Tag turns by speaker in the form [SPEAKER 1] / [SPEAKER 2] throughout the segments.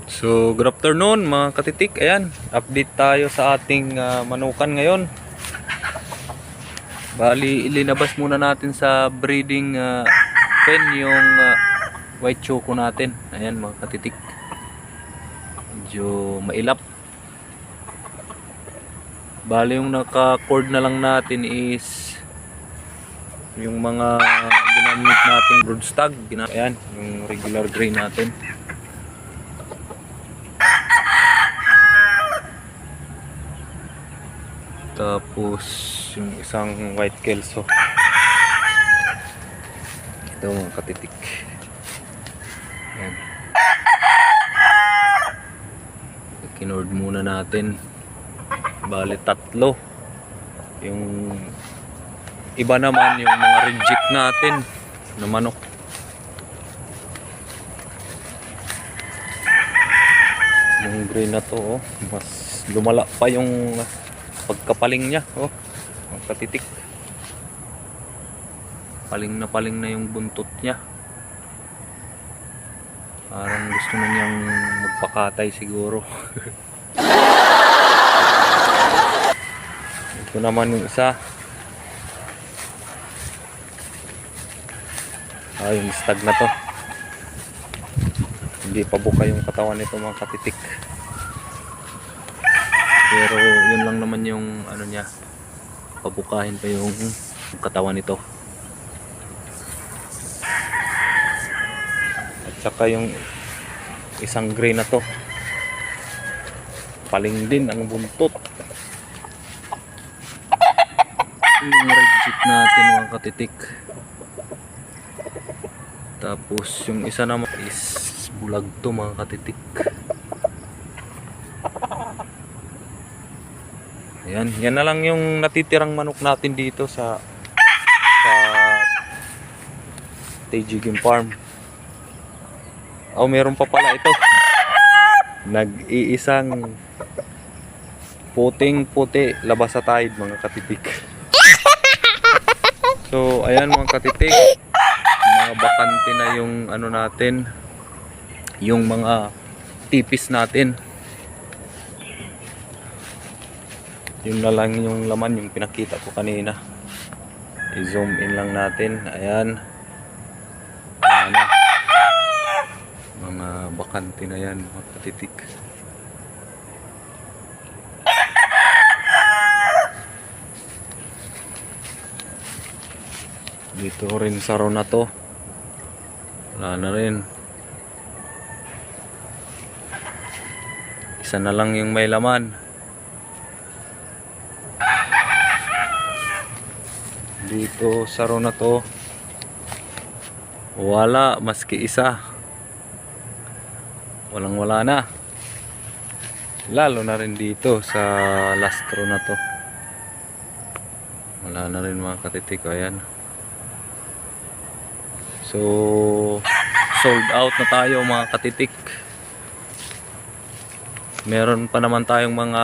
[SPEAKER 1] So, good afternoon mga katitik. Ayan, update tayo sa ating manukan ngayon. Bali, ilinabas muna natin sa breeding pen yung white choco natin. Ayan mga katitik. Medyo mailap. Bali, yung naka-cord na lang natin is yung mga ginamit nating broodstag. Ayan, yung regular gray natin. Tapos yung isang white kelso. Ito mga katitik. Ayan. Kinord muna natin. Bali tatlo. Yung iba naman yung mga reject natin na manok. Yung gray na to, mas lumala pa yung pagkapaling niya, ang katitik. Paling na yung buntot niya. Parang gusto na niyang magpakatay siguro. Ito naman yung isa. Yung stag na to. Hindi pa buka yung katawan nito mga katitik. Pero yun lang naman yung ano niya, pabukahin pa yung katawan nito. At saka yung isang gray na to, paling din ang buntot. Yung reject natin mga katitik. Tapos yung isa naman is bulag to mga katitik. Ayan, yan na lang yung natitirang manok natin dito sa TG Game Farm. Meron pa pala ito. Nag-iisang puting-puti labas sa tide mga katitik. So, ayan mga katitik. Mga bakante na yung ano natin, yung mga tipis natin. Yun na lang yung laman, yung pinakita ko kanina. I-zoom in lang natin. Ayan. Ayan. Mga bakante na yan, mga katitik. Dito rin sa row na to. Wala na rin. Isa na lang yung may laman. Dito sa row na to, wala maski isa. Walang wala na. Lalo na rin dito sa last row na to. Wala na rin mga katitik. Ayan. So, sold out na tayo mga katitik. Meron pa naman tayong mga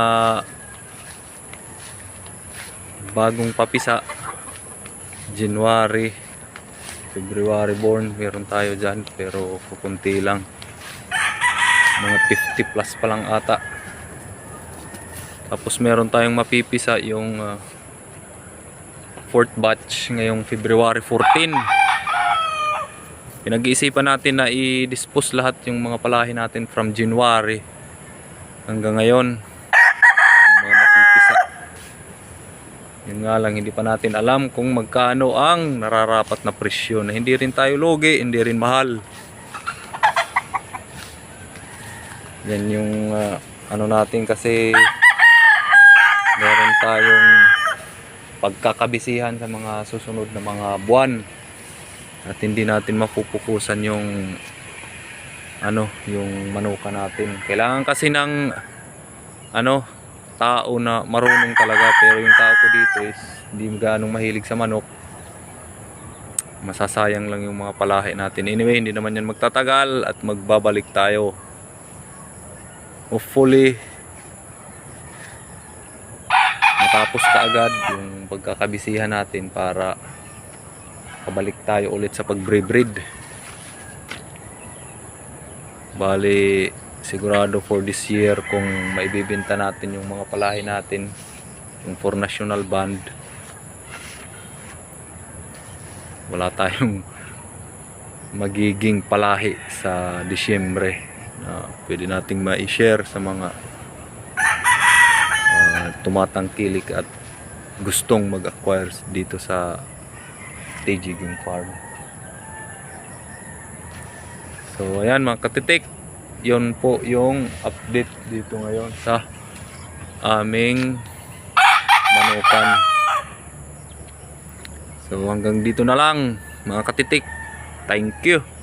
[SPEAKER 1] bagong papisa. January, February born, meron tayo dyan pero kukunti lang, mga 50 plus pa lang ata. Tapos meron tayong mapipisa yung 4th batch ngayong February 14. Pinag-iisipan natin na i-dispose lahat yung mga palahi natin from January hanggang ngayon, mga mapipisa. Yun nga lang, hindi pa natin alam kung magkano ang nararapat na presyo, na hindi rin tayo lugi, hindi rin mahal. Yan yung ano natin, kasi meron tayong pagkakabisihan sa mga susunod na mga buwan at hindi natin mapupukusan yung ano, yung manuka natin. Kailangan kasi ng ano, tao na marunong talaga, pero yung tao ko dito is hindi ganong mahilig sa manok. Masasayang lang yung mga palahi natin. Anyway, hindi naman yan magtatagal at magbabalik tayo. Hopefully matapos kaagad yung pagkakabisihan natin para kabalik tayo ulit sa pag-breed. Bali sigurado for this year kung maibibenta natin yung mga palahi natin, yung for national band, wala tayong magiging palahi sa Disyembre na pwede nating ma-share sa mga tumatangkilik at gustong mag-acquire dito sa TG Game Farm. So ayan mga katitik, yun po yung update dito ngayon sa aming manukan. So hanggang dito na lang mga katitik. Thank you.